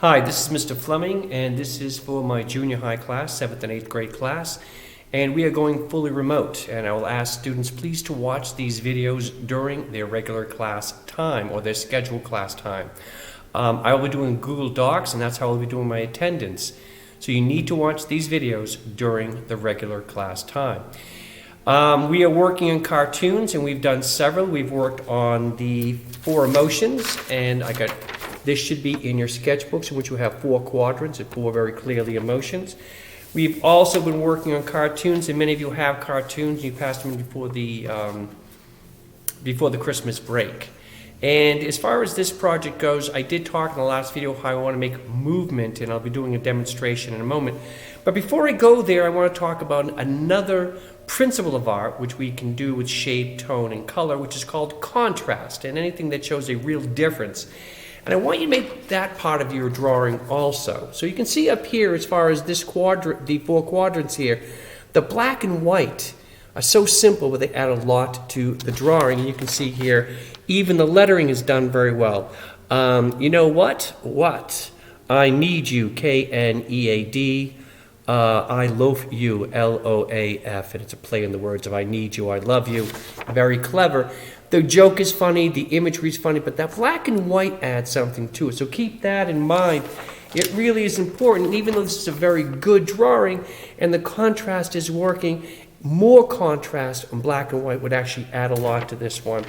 Hi, this is Mr. Fleming, and this is for my junior high class, 7th and 8th grade class, and we are going fully remote, and I will ask students please to watch these videos during their regular class time or their scheduled class time. I will be doing Google Docs, and that's how I'll be doing my attendance. So you need to watch these videos during the regular class time. We are working on cartoons, and we've done several. We've worked on the 4 emotions, and this should be in your sketchbooks in which you have 4 quadrants and 4 very clearly emotions. We've also been working on cartoons, and many of you have cartoons. You passed them before the Christmas break. And as far as this project goes, I did talk in the last video how I want to make movement, and I'll be doing a demonstration in a moment. But before I go there, I want to talk about another principle of art which we can do with shape, tone, and color, which is called contrast, and anything that shows a real difference. And I want you to make that part of your drawing also. So you can see up here, as far as this quadrant, the 4 quadrants here, the black and white are so simple, but they add a lot to the drawing. And you can see here, even the lettering is done very well. You know what? What? I need you, K-N-E-A-D. I loaf you, L-O-A-F. And it's a play on the words of I need you, I love you. Very clever. The joke is funny, the imagery is funny, but that black and white adds something to it. So keep that in mind. It really is important. And even though this is a very good drawing and the contrast is working, more contrast on black and white would actually add a lot to this one.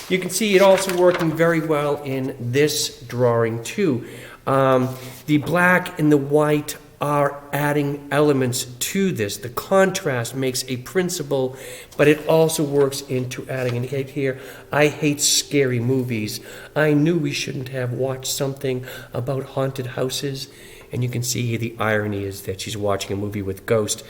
You can see it also working very well in this drawing too. The black and the white are adding elements to this. The contrast makes a principle, but it also works into adding. And here, I hate scary movies. I knew we shouldn't have watched something about haunted houses. And you can see here the irony is that she's watching a movie with ghosts.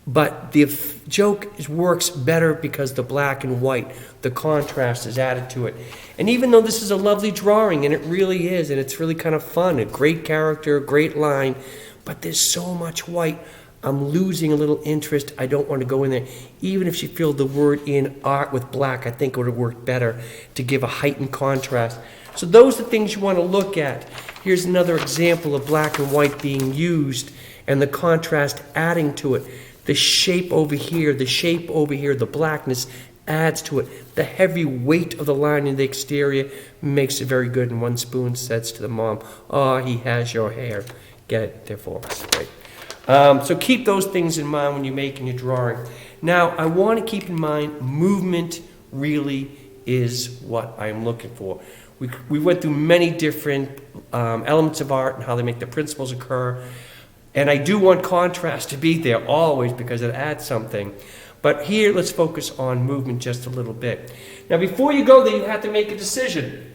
But the joke works better because the black and white, the contrast is added to it. And even though this is a lovely drawing, and it really is, and it's really kind of fun, a great character, a great line, but there's so much white, I'm losing a little interest. I don't want to go in there. Even if she filled the word in art with black, I think it would have worked better to give a heightened contrast. So those are the things you want to look at. Here's another example of black and white being used and the contrast adding to it. The shape over here, the blackness adds to it. The heavy weight of the line in the exterior makes it very good. And one spoon says to the mom, "Oh, he has your hair." Get it there for us, right? So keep those things in mind when you're making your drawing. Now, I want to keep in mind movement really is what I'm looking for. We went through many different elements of art and how they make the principles occur. And I do want contrast to be there always because it adds something. But here, let's focus on movement just a little bit. Now, before you go there, you have to make a decision.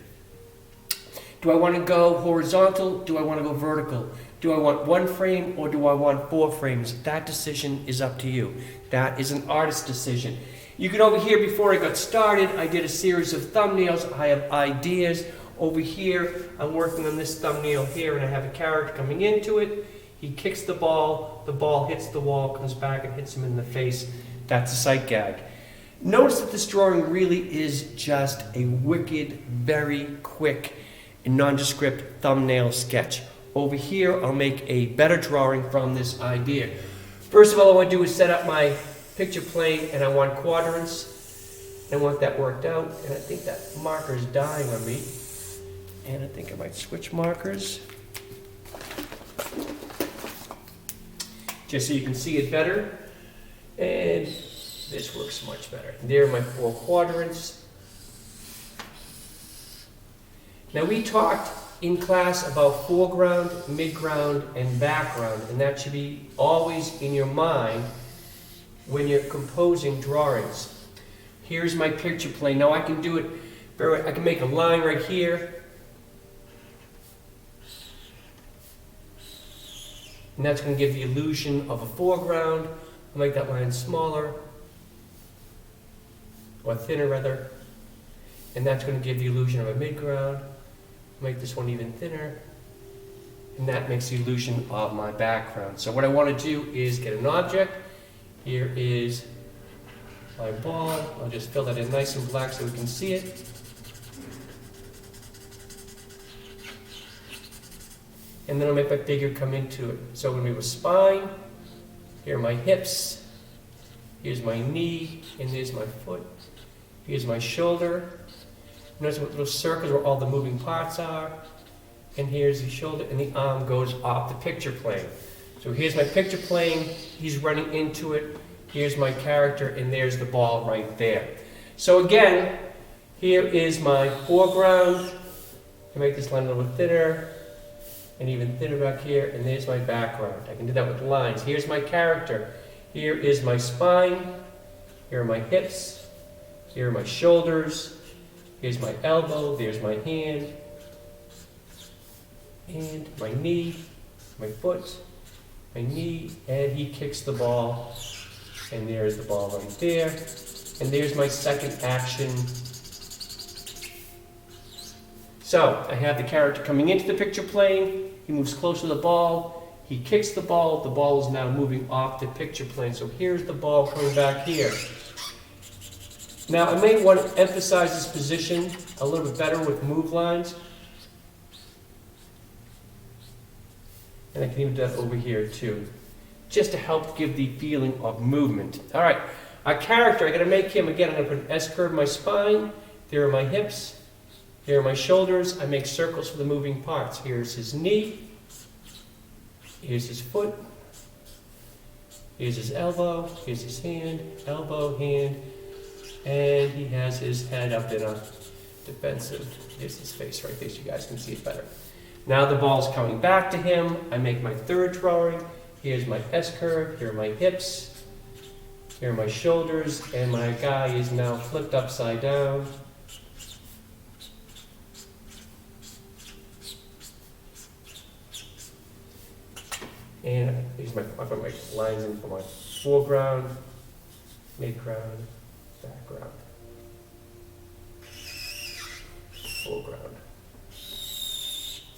Do I want to go horizontal? Do I want to go vertical? Do I want 1 frame or do I want 4 frames? That decision is up to you. That is an artist's decision. You can over here, before I got started, I did a series of thumbnails. I have ideas. Over here, I'm working on this thumbnail here, and I have a character coming into it. He kicks the ball hits the wall, comes back and hits him in the face. That's a sight gag. Notice that this drawing really is just a wicked, very quick and nondescript thumbnail sketch. Over here, I'll make a better drawing from this idea. First of all, I want to do is set up my picture plane, and I want quadrants. I want that worked out, and I think that marker is dying on me. And I think I might switch markers, just so you can see it better. And this works much better. There are my 4 quadrants. Now, we talked in class about foreground, midground, and background, and that should be always in your mind when you're composing drawings. Here's my picture plane. Now I can do it I can make a line right here, and that's going to give the illusion of a foreground. I'll make that line smaller, or thinner rather, and that's going to give the illusion of a midground. Make this one even thinner, and that makes the illusion of my background. So what I want to do is get an object. Here is my ball. I'll just fill that in nice and black so we can see it. and then I'll make my figure come into it. So when we have a spine, here are my hips, here's my knee, and there's my foot. Here's my shoulder. Notice what little circles where all the moving parts are. And here's the shoulder, and the arm goes off the picture plane. So here's my picture plane, he's running into it. Here's my character, and there's the ball right there. So again, here is my foreground. I make this line a little bit thinner, and even thinner back here, and there's my background. I can do that with lines. Here's my character. Here is my spine. Here are my hips. Here are my shoulders. Here's my elbow. There's my hand. And my knee, my foot, my knee, and he kicks the ball. And there's the ball right there. And there's my second action. So I have the character coming into the picture plane. He moves close to the ball. He kicks the ball. The ball is now moving off the picture plane. So here's the ball coming back here. Now I may want to emphasize this position a little bit better with move lines. And I can even do that over here too, just to help give the feeling of movement. All right, our character, I gotta make him, again, I'm gonna put an S-curve in my spine. There are my hips. Here are my shoulders. I make circles for the moving parts. Here's his knee. Here's his foot. Here's his elbow. Here's his hand, elbow, hand. And he has his head up in a defensive. Here's his face right there so you guys can see it better. Now the ball's coming back to him. I make my third drawing. Here's my S-curve. Here are my hips. Here are my shoulders. And my guy is now flipped upside down. And I put my lines in for my foreground, midground, background, foreground,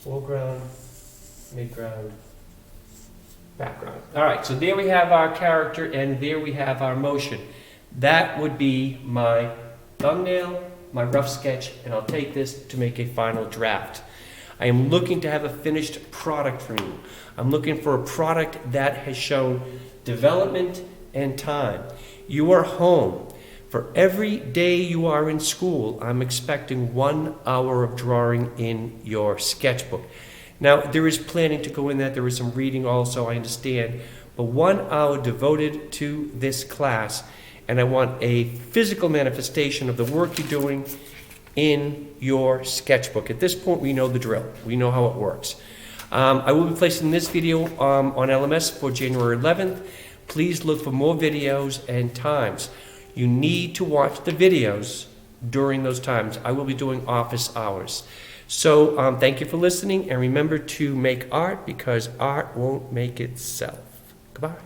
foreground, midground, background. All right, so there we have our character, and there we have our motion. That would be my thumbnail, my rough sketch, and I'll take this to make a final draft. I am looking to have a finished product for you. I'm looking for a product that has shown development and time. You are home. For every day you are in school, I'm expecting 1 hour of drawing in your sketchbook. Now, there is planning to go in that. There is some reading also, I understand. But 1 hour devoted to this class, and I want a physical manifestation of the work you're doing in your sketchbook. At this point, we know the drill. We know how it works. I will be placing this video on LMS for January 11th. Please look for more videos and times. You need to watch the videos during those times. I will be doing office hours. So thank you for listening, and remember to make art, because art won't make itself. Goodbye.